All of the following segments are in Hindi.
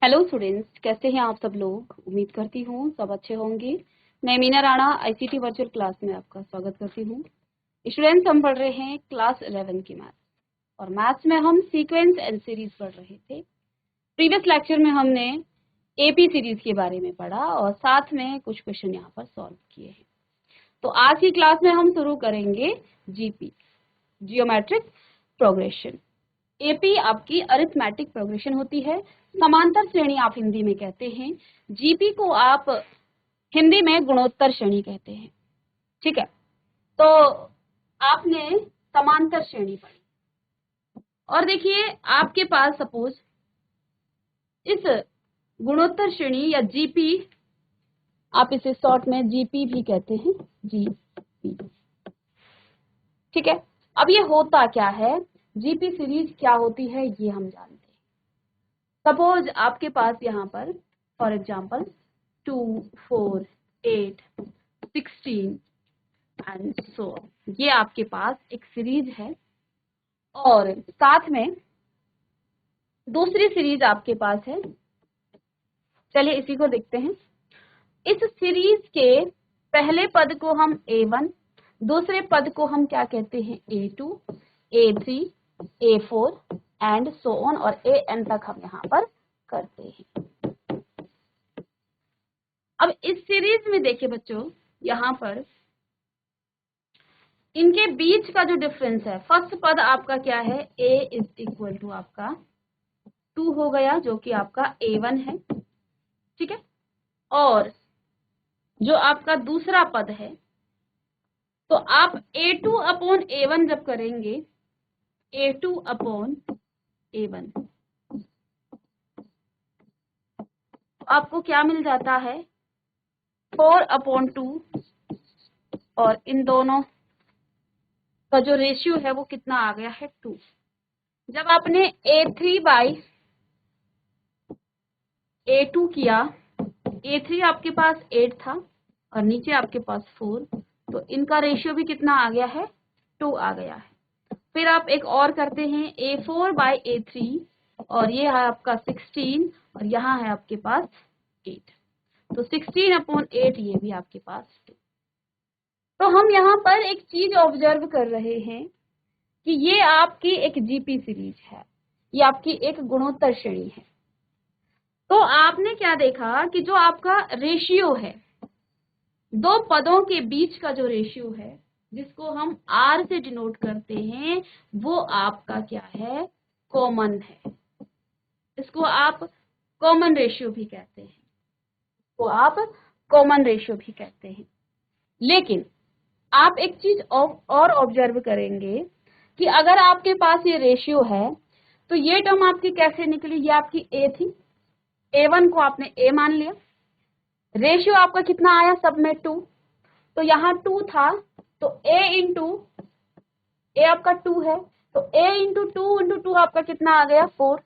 हेलो स्टूडेंट्स, कैसे हैं आप सब लोग। उम्मीद करती हूँ सब अच्छे होंगे। मैं Meena Rana ICT virtual class में आपका स्वागत करती हूँ। स्टूडेंट्स, हम पढ़ रहे हैं क्लास 11 की मैथ्स, और मैथ्स में हम सीक्वेंस एंड सीरीज पढ़ रहे थे। प्रीवियस लेक्चर में हमने एपी सीरीज के बारे में पढ़ा और साथ में कुछ क्वेश्चन यहाँ पर सॉल्व किए हैं। तो आज की क्लास में हम शुरू करेंगे जीपी, जियोमेट्रिक प्रोग्रेशन। एपी आपकी अरिथमेटिक प्रोग्रेशन होती है, समांतर श्रेणी आप हिंदी में कहते हैं। जीपी को आप हिंदी में गुणोत्तर श्रेणी कहते हैं। ठीक है, तो आपने समांतर श्रेणी पढ़ी और देखिए आपके पास सपोज इस गुणोत्तर श्रेणी या जीपी, आप इसे शॉर्ट में जीपी भी कहते हैं, जीपी। ठीक है, अब ये होता क्या है, जीपी सीरीज क्या होती है ये हम जानते हैं। सपोज आपके पास यहाँ पर फॉर एग्जाम्पल 2, 4, 8, 16 एंड सो ये आपके पास एक सीरीज है, और साथ में दूसरी सीरीज आपके पास है। चलिए इसी को देखते हैं। इस सीरीज के पहले पद को हम A1, दूसरे पद को हम क्या कहते हैं A2, A3, A4 and so on, और AN तक हम यहाँ पर करते हैं। अब इस सीरीज में देखिए बच्चों, यहाँ पर इनके बीच का जो डिफरेंस है, फर्स्ट पद आपका क्या है, A इज इक्वल टू आपका 2 हो गया, जो कि आपका A1 है। ठीक है, और जो आपका दूसरा पद है, तो आप A2 अपॉन A1 जब करेंगे, A2 अपॉन A1, आपको क्या मिल जाता है, 4 अपॉन 2, और इन दोनों का जो रेशियो है वो कितना आ गया है, 2। जब आपने A3 बाई A2 किया, A3 आपके पास 8 था और नीचे आपके पास 4, तो इनका रेशियो भी कितना आ गया है, 2 आ गया है। फिर आप एक और करते हैं, A4 बाई A3, और ये है आपका 16, और यहाँ है आपके पास 8, तो 16 अपॉन 8 ये भी आपके पास 2। तो हम यहाँ पर एक चीज ऑब्जर्व कर रहे हैं कि ये आपकी एक जीपी सीरीज है, ये आपकी एक गुणोत्तर श्रेणी है। तो आपने क्या देखा कि जो आपका रेशियो है, दो पदों के बीच का जो रेशियो है, जिसको हम R से डिनोट करते हैं, वो आपका क्या है, कॉमन है। इसको आप कॉमन रेशियो भी कहते हैं, तो आप कॉमन रेशियो भी कहते हैं। लेकिन आप एक चीज और ऑब्जर्व करेंगे कि अगर आपके पास ये रेशियो है, तो ये टर्म आपकी कैसे निकली, ये आपकी A थी, A1 को आपने A मान लिया, रेशियो आपका कितना आया सब में 2, तो यहाँ 2 था, तो A इंटू A आपका 2 है, तो A इंटू 2 इंटू 2 आपका कितना आ गया, 4।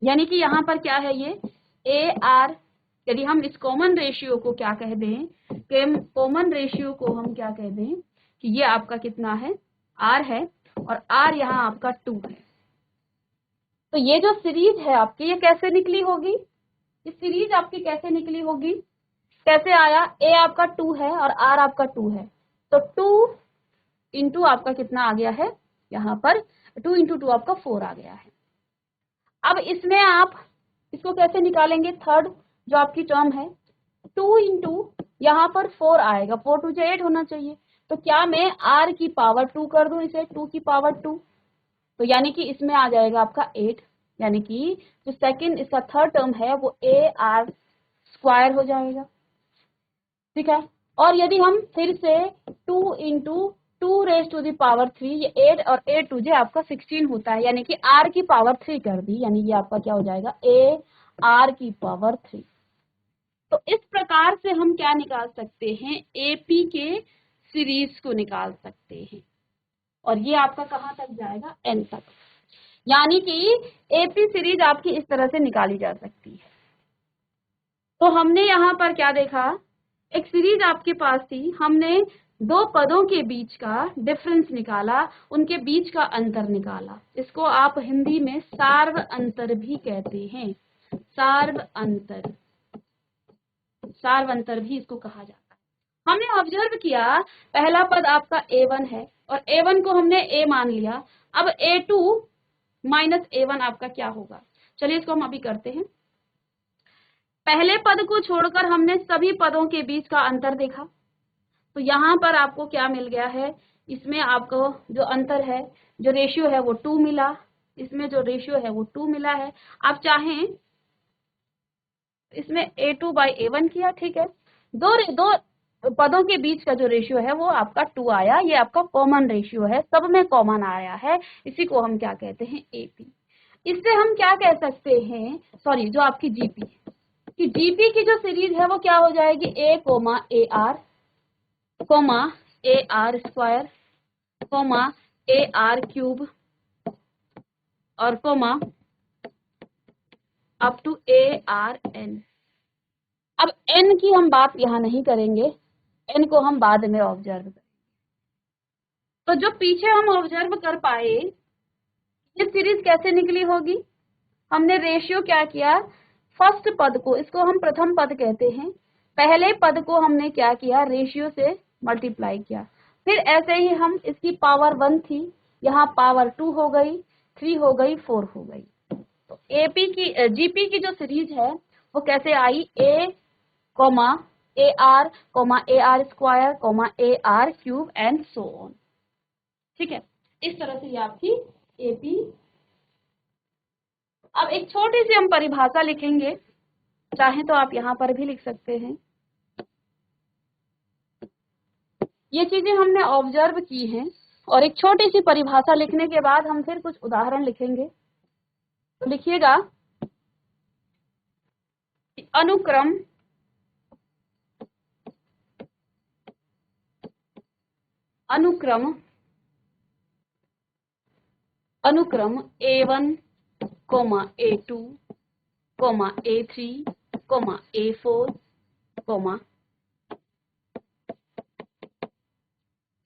यानी कि यहाँ पर क्या है, ये AR, यदि हम इस कॉमन रेशियो को क्या कह दें, कॉमन रेशियो को हम क्या कह दें कि ये आपका कितना है, R है, और R यहाँ आपका 2 है। तो ये जो सीरीज है आपकी, ये कैसे निकली होगी, इस सीरीज आपकी कैसे निकली होगी, कैसे आया, A आपका 2 है और R आपका 2 है, तो 2 इंटू आपका कितना आ गया है, यहाँ पर 2 इंटू 2 आपका 4 आ गया है। अब इसमें आप इसको कैसे निकालेंगे, थर्ड जो आपकी टर्म है, 2 इंटू यहाँ पर 4 आएगा, 4 2 जा 8 होना चाहिए, तो क्या मैं R की पावर 2 कर दूं इसे, 2 की पावर 2, तो यानी कि इसमें आ जाएगा आपका 8, यानी कि जो सेकंड इसका थर्ड टर्म है वो AR स्क्वायर हो जाएगा। ठीक है, और यदि हम फिर से 2 into 2 raise to the power 3, ये 8 और 8 2 जे आपका 16 होता है, यानी कि R की पावर 3 कर दी, यानी ये आपका क्या हो जाएगा, AR की पावर 3। तो इस प्रकार से हम क्या निकाल सकते हैं, AP के सीरीज को निकाल सकते हैं, और ये आपका कहाँ तक जाएगा, N तक। यानी कि AP सीरीज आपकी इस तरह से निकाली जा सकती है। तो हमने यहाँ पर क्या देखा, एक सीरीज आपके पास थी, हमने दो पदों के बीच का डिफरेंस निकाला, उनके बीच का अंतर निकाला। इसको आप हिंदी में सार्व अंतर भी कहते हैं। सार्वअंतर, सार्वअंतर भी इसको कहा जाता है। हमने ऑब्जर्व किया पहला पद आपका A1 है और A1 को हमने A मान लिया। अब A2 माइनस A1 आपका क्या होगा? चलिए इसको हम अभी करते हैं। पहले पद को छोड़कर हमने सभी पदों के बीच का अंतर देखा, तो यहाँ पर आपको क्या मिल गया है? इसमें आपको जो अंतर है, जो रेशियो है वो 2 मिला, इसमें जो रेशियो है वो 2 मिला है। आप चाहें इसमें A2/A1 किया, ठीक है। दो पदों के बीच का जो रेशियो है वो आपका 2 आया, ये आपका कॉमन रेशियो है, सब में कॉमन आया है, इसी को हम क्या कहते हैं? AP। इससे हम क्या कह सकते हैं, सॉरी जो आपकी GP कि GP की जो सीरीज है वो क्या हो जाएगी? A, AR square, AR cube और अप टू ARN। अब n की हम बात यहाँ नहीं करेंगे, n को हम बाद में ऑब्जर्व करेंगे। तो जो पीछे हम ऑब्जर्व कर पाए, ये सीरीज कैसे निकली होगी? हमने रेशियो क्या किया? फर्स्ट पद को, इसको हम प्रथम पद कहते हैं, पहले पद को हमने क्या किया? रेशियो से मल्टीप्लाई किया। फिर ऐसे ही हम, इसकी पावर 1 थी, यहाँ पावर 2 हो गई, 3 हो गई, 4 हो गई। तो GP की जो सीरीज है वो कैसे आई? A, AR, AR square, AR cube and so on. ठीक है, इस तरह से ये आपकी AP। अब एक छोटी सी हम परिभाषा लिखेंगे, चाहे तो आप यहाँ पर भी लिख सकते हैं। ये चीजें हमने ऑब्जर्व की हैं और एक छोटी सी परिभाषा लिखने के बाद हम फिर कुछ उदाहरण लिखेंगे। तो लिखिएगा, अनुक्रम A1, A2, A3, A4,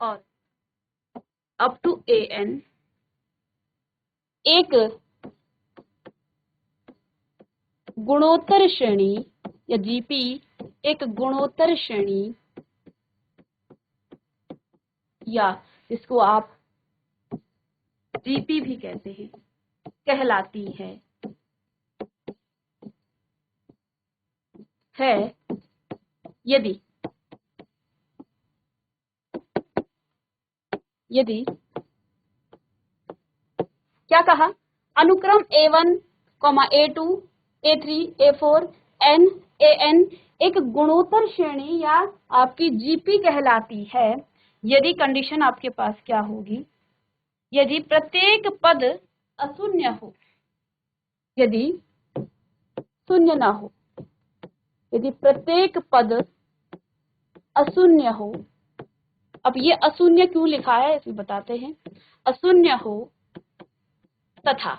और अप टू AN एक गुणोत्तर श्रेणी, या GP एक गुणोत्तर श्रेणी, या जिसको आप GP भी कहते हैं, कहलाती है यदि क्या कहा? अनुक्रम A1, A2, A3, A4, AN एक गुणोत्तर श्रेणी या आपकी GP कहलाती है यदि कंडीशन आपके पास क्या होगी? यदि प्रत्येक पद अशून्य हो, यदि शून्य ना हो, यदि प्रत्येक पद अशून्य हो। अब ये अशून्य क्यों लिखा है इसमें बताते हैं। अशून्य हो तथा,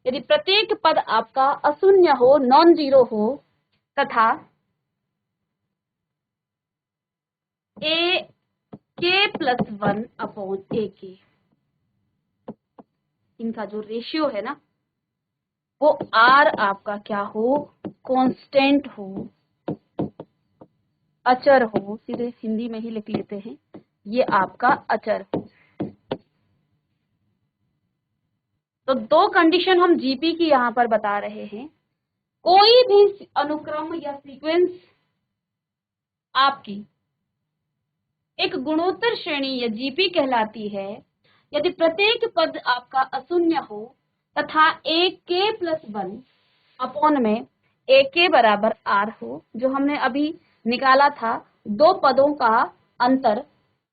यदि प्रत्येक पद आपका अशून्य हो, नॉन जीरो हो, तथा AK+1 अपॉन AK, इनका जो रेशियो है ना वो R आपका क्या हो? कांस्टेंट हो, अचर हो। सीधे हिंदी में ही लिख लेते हैं, ये आपका अचर हो। तो दो कंडीशन हम GP की यहाँ पर बता रहे हैं। कोई भी अनुक्रम या सीक्वेंस आपकी एक गुणोत्तर श्रेणी या GP कहलाती है यदि प्रत्येक पद आपका अशून्य हो तथा AK+1 अपॉन में AK बराबर R हो। जो हमने अभी निकाला था, दो पदों का अंतर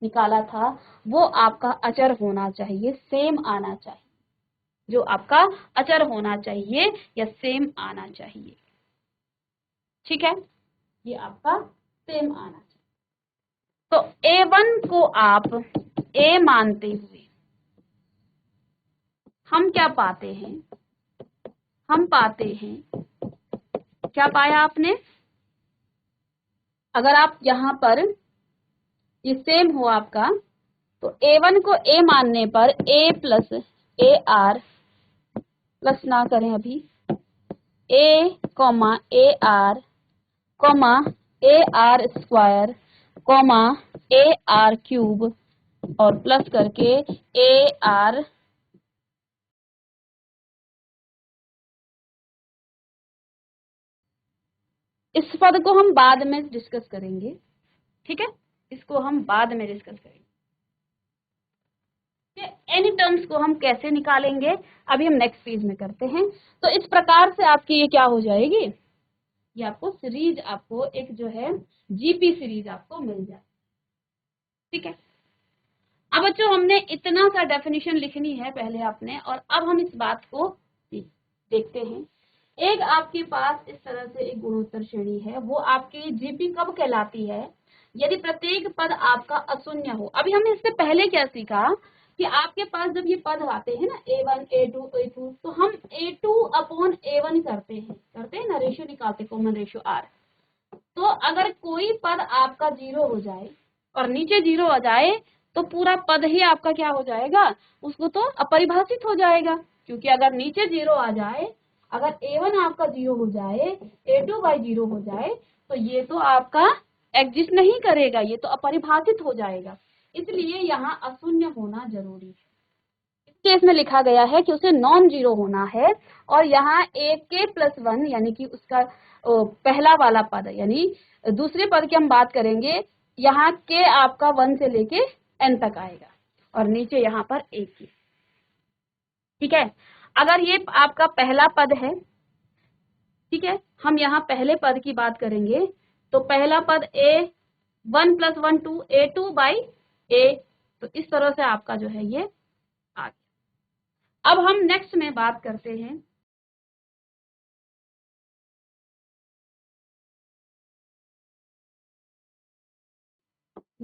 निकाला था, वो आपका अचर होना चाहिए, सेम आना चाहिए। जो आपका अचर होना चाहिए या सेम आना चाहिए, ठीक है, ये आपका सेम आना चाहिए। तो A1 को आप A मानते हुए हम क्या पाते हैं? हम पाते हैं, क्या पाया आपने? अगर आप यहाँ पर ये सेम हो आपका, तो A1 को A मानने पर A प्लस AR प्लस ना करें अभी, A comma A R comma A R square comma A R cube और प्लस करके ए आर इस पद को हम बाद में डिस्कस करेंगे, ठीक है, इसको हम बाद में डिस्कस करेंगे। एनी टर्म्स को हम कैसे निकालेंगे अभी हम नेक्स्ट पेज में करते हैं। तो इस प्रकार से आपकी ये क्या हो जाएगी, ये आपको सीरीज, आपको एक जो है जीपी सीरीज आपको मिल जाए, ठीक है। अब बच्चों हमने इतना सा डेफिनेशन लिखनी है पहले आपने, और अब हम इस बात को देखते हैं। एक आपके पास इस तरह से एक गुणोत्तर श्रेणी है, वो आपकी जीपी कब कहलाती है, यदि प्रत्येक पद आपका अशून्य हो। अभी हमने इससे पहले क्या सीखा कि आपके पास जब ये पद आते हैं ना a1 a2 a2, तो हम a2 अपॉन a1 करते हैं ना, रेशियो निकालते, कॉमन रेशियो r। तो अगर कोई पद आपका 0 हो जाए और नीचे 0 आ जाए तो पूरा पद ही आपका क्या हो जाएगा, उसको तो अपरिभाषित हो जाएगा, क्योंकि अगर नीचे 0 आ जाए, अगर a1 आपका 0 हो जाए, a2 बाई 0 हो जाए, तो ये तो आपका एग्जिस्ट नहीं करेगा, ये तो अपरिभाषित हो जाएगा। इसलिए यहाँ अशून्य होना जरूरी है। इस केस में लिखा गया है कि उसे नॉन जीरो होना है, और यहाँ a k प्लस 1 यानी कि उसका पहला वाला पद, यानी दूसरे पद की हम बात करेंगे, यहाँ k आपका 1 से लेके n तक आएगा और नीचे यहाँ पर a की, ठीक है। अगर ये आपका पहला पद है, ठीक है, हम यहाँ पहले पद की बात करेंगे, तो पहला पद a1 plus 1 2 a2 by a, तो इस तरह से आपका जो है ये आ गया। अब हम नेक्स्ट में बात करते हैं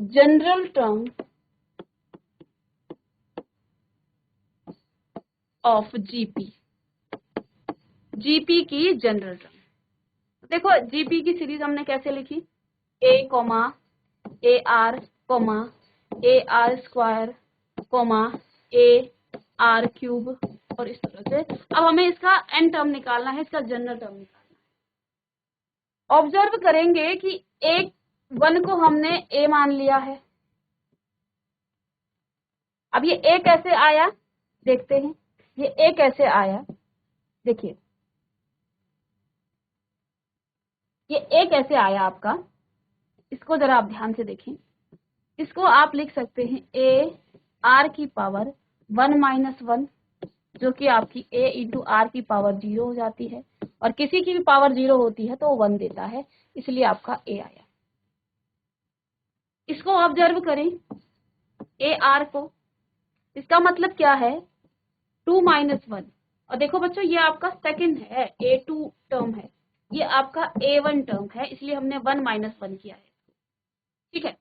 general term of GP, GP की जनरल टर्म। देखो जीपी की सीरीज हमने कैसे लिखी, a comma A R comma A R square comma A R cube, और इस तरह से। अब हमें इसका एन टर्म निकालना है, इसका जनरल टर्म निकालना है। ऑब्जर्व करेंगे कि एक 1 को हमने a मान लिया है। अब ये a कैसे आया देखते हैं, ये a कैसे आया, देखिए ये a कैसे आया आपका, इसको जरा आप ध्यान से देखें। इसको आप लिख सकते हैं a r की पावर 1 माइनस 1, जो कि आपकी a इंटू आर की पावर 0 हो जाती है, और किसी की भी पावर 0 होती है तो वो 1 देता है, इसलिए आपका a आया। इसको ऑब्जर्व करें ए आर को, इसका मतलब क्या है 2 माइनस 1, और देखो बच्चों ये आपका सेकंड है, a2 टर्म है, ये आपका a1 टर्म है, इसलिए हमने 1 माइनस 1 किया है, ठीक है।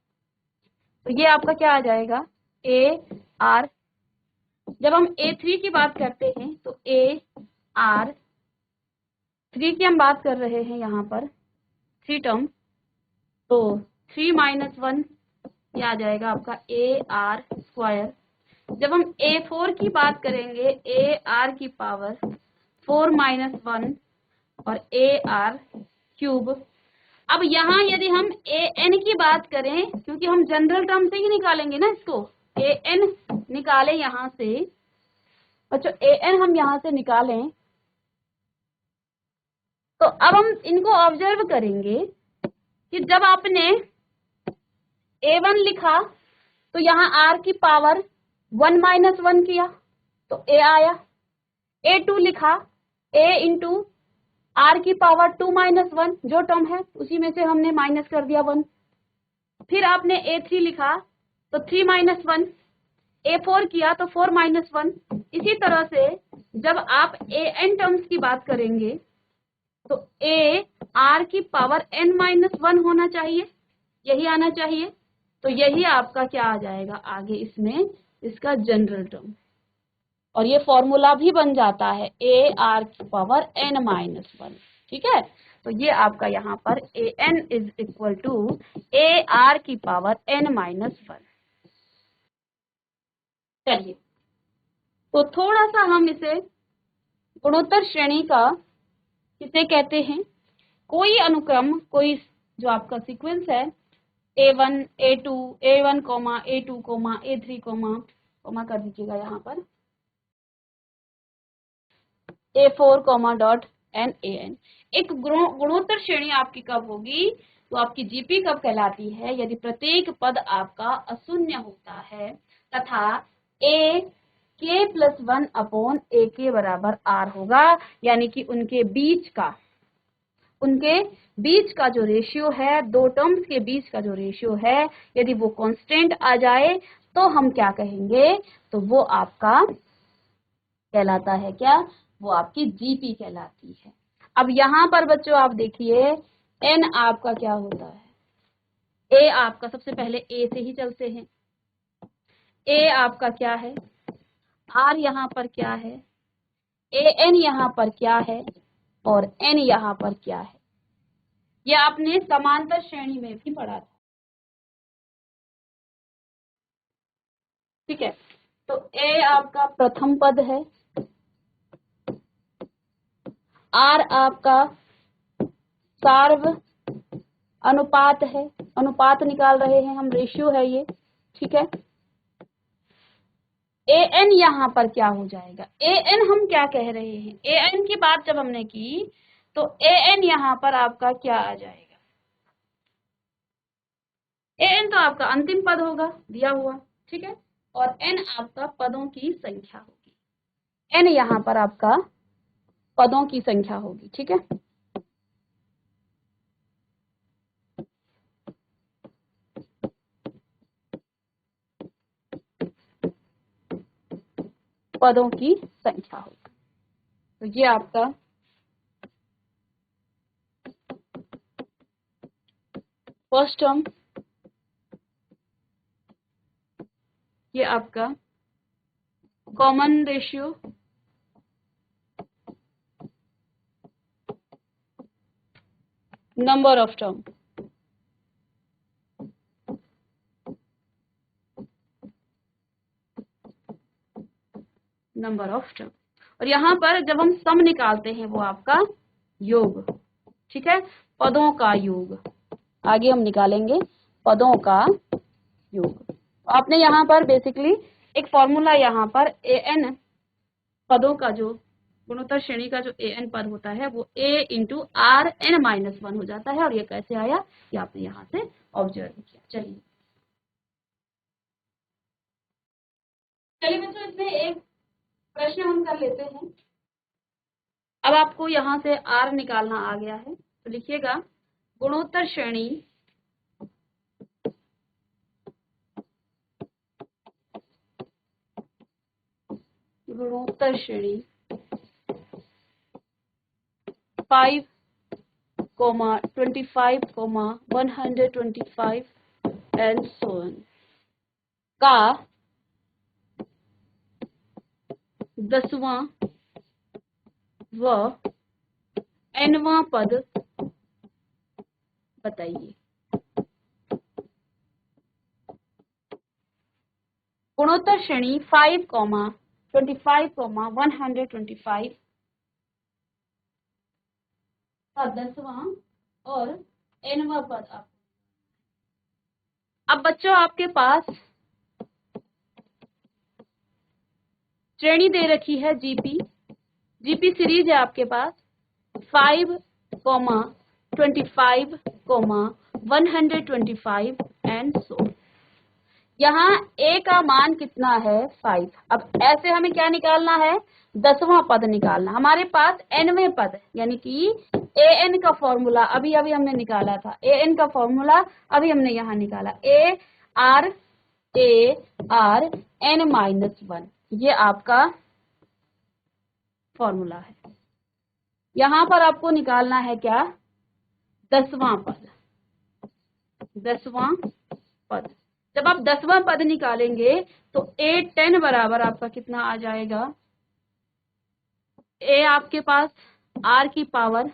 तो ये आपका क्या आ जाएगा ए आर। जब हम a3 की बात करते हैं तो ए आर 3 की हम बात कर रहे हैं यहाँ पर 3 टर्म, तो 3 माइनस 1 ये आ जाएगा आपका ए आर स्क्वायर। जब हम a4 की बात करेंगे ए आर की पावर 4 माइनस 1 और ए आर क्यूब। अब यहाँ यदि हम ए एन की बात करें, क्योंकि हम जनरल टर्म से ही निकालेंगे ना इसको, ए एन निकालें यहाँ से, अच्छा ए एन हम यहाँ से निकालें, तो अब हम इनको ऑब्जर्व करेंगे कि जब आपने a1 लिखा तो यहाँ r की पावर 1 माइनस 1 किया तो a आया, a2 लिखा a इंटू आर की पावर 2 माइनस 1, जो टर्म है उसी में से हमने माइनस कर दिया 1। फिर आपने a3 लिखा तो 3 माइनस 1, a4 किया तो 4 माइनस 1। इसी तरह से जब आप an टर्म्स की बात करेंगे तो a r की पावर n माइनस 1 होना चाहिए, यही आना चाहिए, तो यही आपका क्या आ जाएगा आगे इसमें, इसका जनरल टर्म, और ये फॉर्मूला भी बन जाता है ए आर की पावर n माइनस 1, ठीक है। तो ये आपका यहाँ पर a n is equal to a r की पावर n माइनस 1। चलिए तो थोड़ा सा हम इसे गुणोत्तर श्रेणी का किसे कहते हैं? कोई अनुक्रम, कोई जो आपका सीक्वेंस है A1 A2 A1 A2 A3 coma कर दीजिएगा यहाँ पर A4 डॉट NAN। एक गुणोत्तर श्रेणी आपकी कब होगी? तो आपकी जीपी कब कहलाती है? यदि प्रत्येक पद आपका अशून्य होता है तथा a k+1 अपॉन a के बराबर r होगा, यानी कि उनके बीच का जो रेशियो है, दो टर्म्स के बीच का जो रेशियो है, यदि वो कांस्टेंट आ जाए तो हम क्या कहेंगे? तो वो आपका कहलाता है क्या? वो आपकी जीपी कहलाती है। अब यहाँ पर बच्चों आप देखिए एन आपका क्या होता है? ए आपका, सबसे पहले ए से ही चलते हैं। ए आपका क्या है? आर यहाँ पर क्या है? ए एन यहाँ पर क्या है? और एन यहाँ पर क्या है? ये आपने समांतर श्रेणी में भी पढ़ा था, ठीक है। तो ए आपका प्रथम पद है, आर आपका सार्व अनुपात है, अनुपात निकाल रहे हैं हम, रेशियो है ये, ठीक है। ए एन यहाँ पर क्या हो जाएगा? ए एन हम क्या कह रहे हैं? ए एन की बात जब हमने की तो ए एन यहाँ पर आपका क्या आ जाएगा? ए एन तो आपका अंतिम पद होगा दिया हुआ, ठीक है। और एन आपका पदों की संख्या होगी। एन यहाँ पर आपका पदों की संख्या होगी, ठीक है। पदों की संख्या होगी। तो ये आपका फर्स्ट टर्म, ये आपका common ratio, number of term, number of term. और यहाँ पर जब हम सम निकालते हैं वो आपका योग, ठीक है, पदों का योग। आगे हम निकालेंगे पदों का योग। आपने यहाँ पर बेसिकली एक फॉर्मूला यहाँ पर ए एन पदों का, जो गुणोत्तर श्रेणी का जो ए एन पद होता है वो a into r n minus 1 हो जाता है। और ये कैसे आया, ये आपने यहाँ से ऑब्जर्व किया। चलिए बच्चों, इसमें एक प्रश्न हम कर लेते हैं। अब आपको यहाँ से आर निकालना आ गया है, तो लिखिएगा गुणोत्तर श्रेणी गुणोत्तर श्रेणी 5, 25, 125 एंड सो ऑन का 10वां व nवां पद बताइए। गुणोत्तर श्रेणी 5, 25, 125 का 10वां और nवां पद आप। अब बच्चों आपके पास श्रेणी दे रखी है जीपी, जीपी सीरीज है आपके पास 5, 25, 125 एंड सो। यहाँ a का मान कितना है? 5। अब ऐसे हमें क्या निकालना है? 10वां पद निकालना। हमारे पास nवें पद, यानी कि ए एन का फॉर्मूला अभी अभी हमने निकाला था, ए एन का फॉर्मूला अभी हमने यहाँ निकाला, ए आर एन माइनस 1, ये आपका फॉर्मूला है। यहाँ पर आपको निकालना है क्या? 10वां पद, 10वां पद। जब आप 10वां पद निकालेंगे तो A10 बराबर आपका कितना आ जाएगा? A आपके पास R की पावर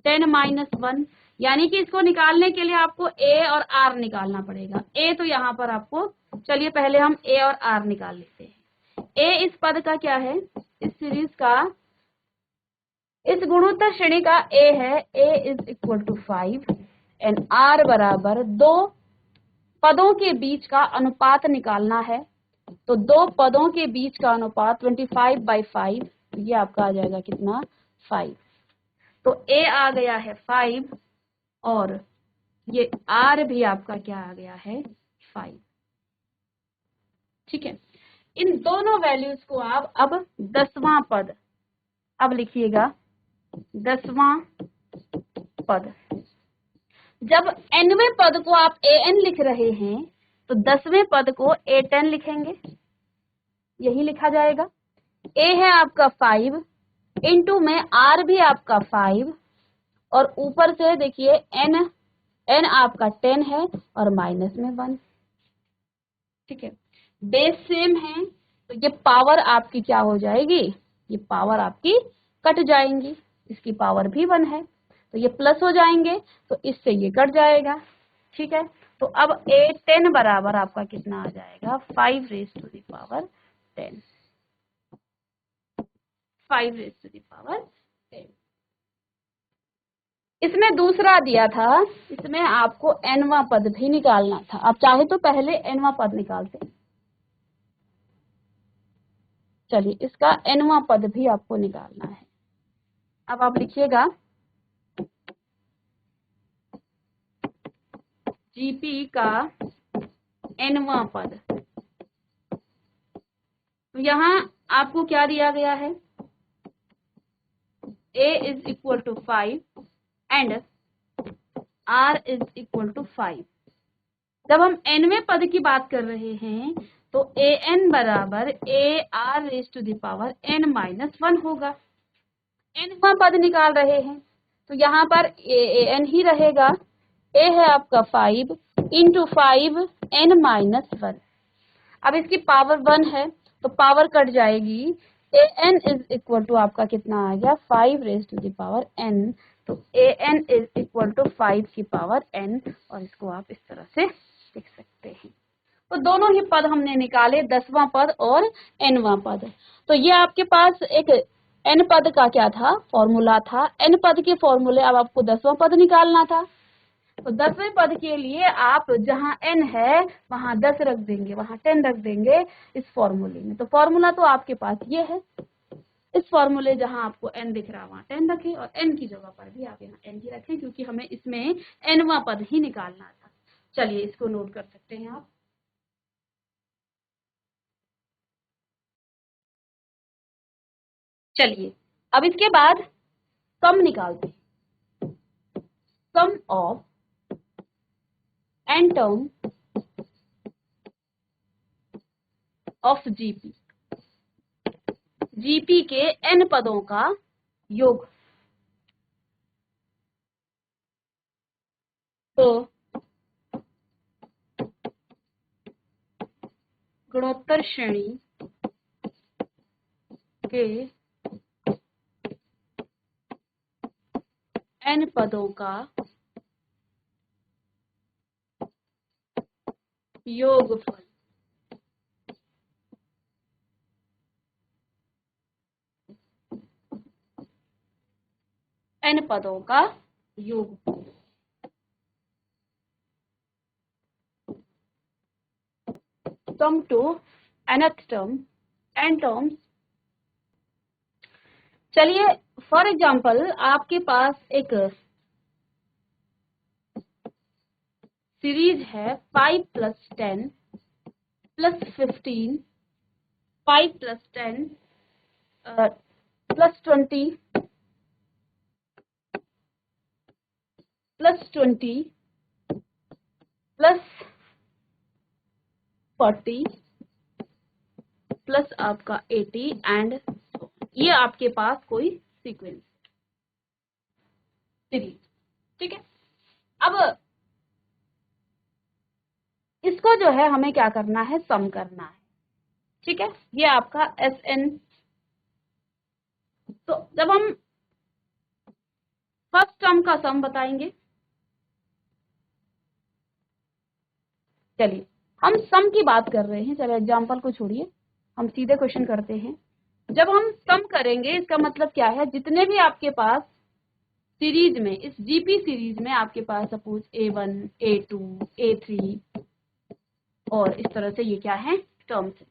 10 माइनस 1, यानी कि इसको निकालने के लिए आपको A और R निकालना पड़ेगा। A तो यहाँ पर आपको, चलिए पहले हम A और R निकाल लेते हैं। A इस पद का क्या है? इस सीरीज का इस गुणोत्तर श्रेणी का ए है, a is equal to 5 and r बराबर दो पदों के बीच का अनुपात निकालना है। तो दो पदों के बीच का अनुपात 25/5, ये आपका आ जाएगा कितना 5। तो a आ गया है 5 और ये r भी आपका क्या आ गया है 5। ठीक है, इन दोनों वैल्यूज को आप अब 10वां पद, अब लिखिएगा 10वां पद। जब nवें पद को आप an लिख रहे हैं तो 10वें पद को a10 लिखेंगे, यही लिखा जाएगा। a है आपका 5 इंटू में r भी आपका 5 और ऊपर से देखिए n आपका 10 है और माइनस में 1। ठीक है, बेस सेम है तो ये पावर आपकी क्या हो जाएगी, ये पावर आपकी कट जाएंगी, इसकी पावर भी 1 है तो ये प्लस हो जाएंगे तो इससे ये कट जाएगा। ठीक है, तो अब a10 बराबर आपका कितना आ जाएगा 5 raise to the power 10, 5 raise to the power 10। इसमें दूसरा दिया था, इसमें आपको nवां पद भी निकालना था। आप चाहे तो पहले nवां पद निकालते, चलिए इसका nवां पद भी आपको निकालना है। अब आप लिखिएगा GP का nवां पद। तो यहाँ आपको क्या दिया गया है, a is equal to 5 and r is equal to 5। जब हम nवें पद की बात कर रहे हैं तो an बराबर ar raise to the power n minus 1 होगा। nवां पद निकाल रहे हैं तो यहाँ पर an ही रहेगा। a है आपका 5 इंटू 5 n माइनस 1। अब इसकी पावर 1 है तो पावर कट जाएगी। an इज इक्वल टू आपका कितना आ गया 5 raise to the power n। तो an इज इक्वल टू 5 की पावर n और इसको आप इस तरह से लिख सकते हैं। तो दोनों ही पद हमने निकाले, 10वां पद और nवां पद। तो ये आपके पास एक n पद का क्या था, फॉर्मूला था। n पद के फॉर्मूले, अब आपको 10वां पद निकालना था। तो 10वें पद के लिए आप जहां n है वहां 10 रख देंगे, वहां 10 रख देंगे इस फॉर्मूले में। तो फॉर्मूला तो आपके पास ये है, इस फॉर्मूले जहां आपको n दिख रहा है वहां 10 रखें और n की जगह पर भी आप यहाँ n ही रखें क्योंकि हमें इसमें nवां पद ही निकालना था। चलिए इसको नोट कर सकते हैं आप। चलिए अब इसके बाद सम निकालते हैं। Sum of n term of GP, GP के n पदों का योग। तो गुणोत्तर श्रेणी के n पदों का योगफल। n पदों का योगफल। Sum to nth term, n terms. चलिए फॉर एग्जांपल आपके पास एक सीरीज है 5 + 10 + 15, 5 + 10 +20 +20 +40 प्लस आपका 80 एंड ये आपके पास कोई सीक्वेंस सीरीज। ठीक है, अब इसको जो है हमें क्या करना है, सम करना है। ठीक है, ये आपका Sn। तो जब हम फर्स्ट टर्म का सम बताएंगे, चलिए हम सम की बात कर रहे हैं, चलिए एग्जांपल को छोड़िए, हम सीधे क्वेश्चन करते हैं। जब हम सम करेंगे इसका मतलब क्या है, जितने भी आपके पास सीरीज में, इस जीपी सीरीज में आपके पास सपोज A1, A2, A3 और इस तरह से ये क्या है, टर्म्स है।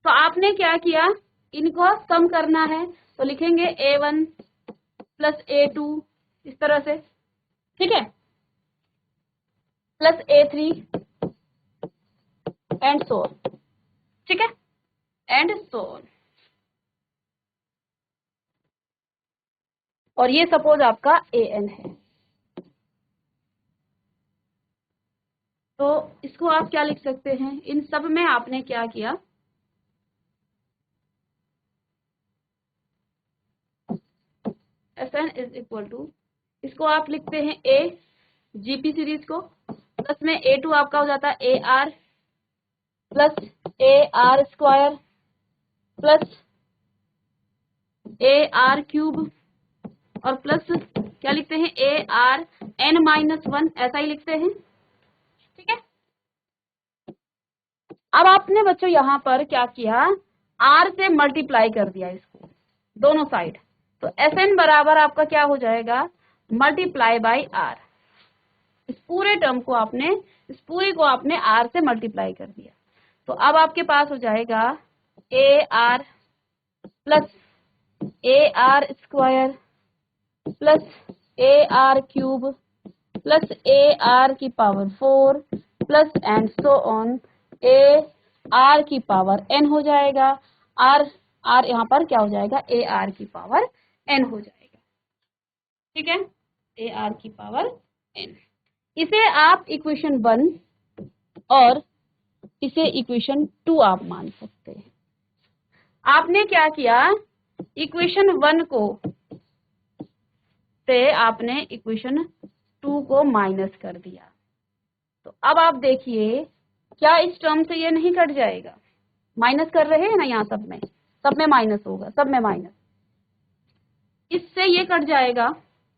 तो आपने क्या किया, इनको सम करना है तो लिखेंगे A1 प्लस A2 इस तरह से, ठीक है, plus A3 and so on, ठीक है, एंड सो ऑन। और ये सपोज आपका AN है। तो इसको आप क्या लिख सकते हैं, इन सब में आपने क्या किया, Fn इज इक्वल टू, इसको आप लिखते हैं A जीपी सीरीज को, प्लस में A2 आपका हो जाता है AR plus AR square plus AR cube और प्लस क्या लिखते हैं AR n-1, ऐसा ही लिखते हैं, ठीक है। अब आपने बच्चों यहाँ पर क्या किया, R से मल्टीप्लाई कर दिया इसको दोनों साइड, तो Fn बराबर आपका क्या हो जाएगा, मल्टीप्लाई बाई R। इस पूरे टर्म को आपने, इस पूरे को आपने R से मल्टीप्लाई कर दिया, तो अब आपके पास हो जाएगा AR plus AR square plus AR cube plus AR की power 4 plus and so on AR की पावर n हो जाएगा, R यहाँ पर क्या हो जाएगा, AR की पावर n हो जाएगा, ठीक है, AR की पावर n। इसे आप इक्वेशन 1 और इसे इक्वेशन 2 आप मान सकते हैं। आपने क्या किया, इक्वेशन 1 को से आपने इक्वेशन 2 को माइनस कर दिया, तो अब आप देखिए क्या इस टर्म से ये नहीं कट जाएगा, माइनस कर रहे हैं ना यहाँ सब में माइनस होगा, सब में माइनस, इससे ये कट जाएगा,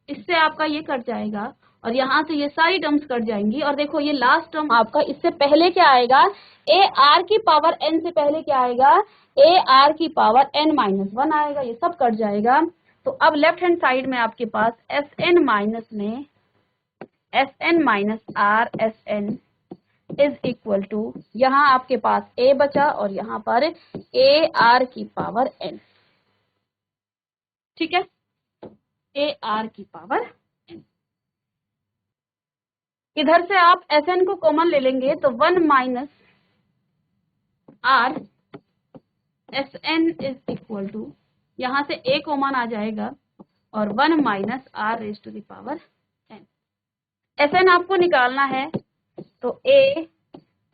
इससे आपका ये कट जाएगा और यहाँ से ये सारी टर्म्स कट जाएंगी। और देखो ये लास्ट टर्म आपका, इससे पहले क्या आएगा, AR की पावर n से पहले क्या आएगा, AR की पावर n-1 आएगा, ये सब कट जाएगा। तो अब लेफ्ट हैंड साइड में आपके पास Sn माइनस में Sn minus R Sn is equal to, यहाँ आपके पास A बचा और यहाँ पर AR की पावर n, ठीक है, AR की पावर n। इधर से आप Sn को कॉमन ले लेंगे तो 1 minus R Sn is equal to, यहाँ से A कॉमन आ जाएगा और 1 minus R raise to the power n। Sn आपको निकालना है तो A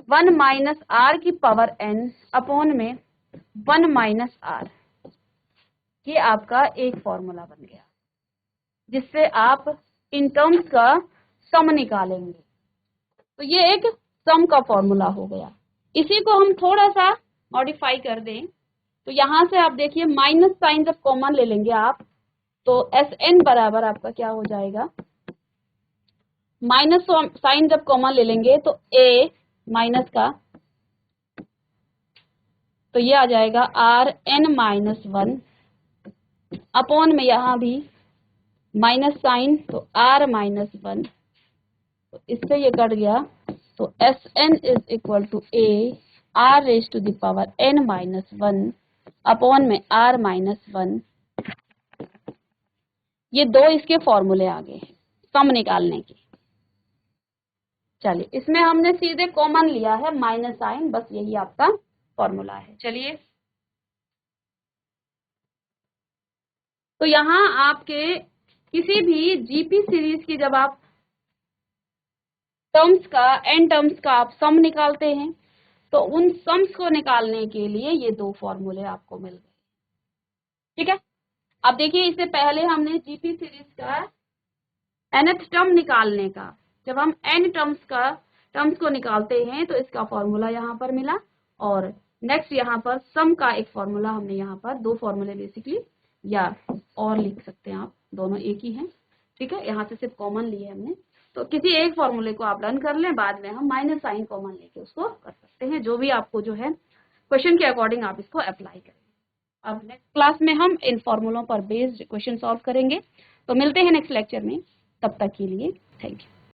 1 माइनस R की पावर n अपॉन में 1 माइनस R, ये आपका एक फॉर्मूला बन गया जिससे आप इन टर्म्स का सम निकालेंगे। तो ये एक सम का फॉर्मूला हो गया। इसी को हम थोड़ा सा मॉडिफाई कर दें तो यहाँ से आप देखिए माइनस साइन जब कॉमन ले लेंगे आप, तो Sn बराबर आपका क्या हो जाएगा, माइनस साइन जब कॉमन ले लेंगे तो A माइनस का, तो ये आ जाएगा Rn-1 अपॉन में यहाँ भी माइनस साइन, तो R-1, तो इससे ये कट गया, तो Sn is equal to A R raise to the power n-1 upon में R-1। ये दो इसके फॉर्मूले आ गए हैं सम निकालने के। चलिए इसमें हमने सीधे कॉमन लिया है माइनस साइन, बस यही आपका फॉर्मूला है। चलिए तो यहाँ आपके किसी भी जीपी सीरीज की जब आप टर्म्स का, एन टर्म्स का आप सम निकालते हैं तो उन सम्स को निकालने के लिए ये दो फॉर्मूले आपको मिल गए, ठीक है। अब देखिए इससे पहले हमने जीपी सीरीज का nth टर्म निकालने का, जब हम n टर्म्स को निकालते हैं तो इसका फॉर्मूला यहाँ पर मिला, और नेक्स्ट यहाँ पर सम का एक फॉर्मूला हमने यहाँ पर, दो फॉर्मूले बेसिकली, या और लिख सकते हैं आप, दोनों एक ही हैं, ठीक है। यहाँ से सिर्फ कॉमन लिए हमने, तो किसी एक फॉर्मूले को आप लर्न कर लें, बाद में हम माइनस साइन कॉमन लेके उसको कर सकते हैं, जो भी आपको जो है क्वेश्चन के अकॉर्डिंग आप इसको अप्लाई करें। अब नेक्स्ट क्लास में हम इन फॉर्मूलों पर बेस्ड क्वेश्चन सॉल्व करेंगे। तो मिलते हैं नेक्स्ट लेक्चर में, तब तक के लिए थैंक यू।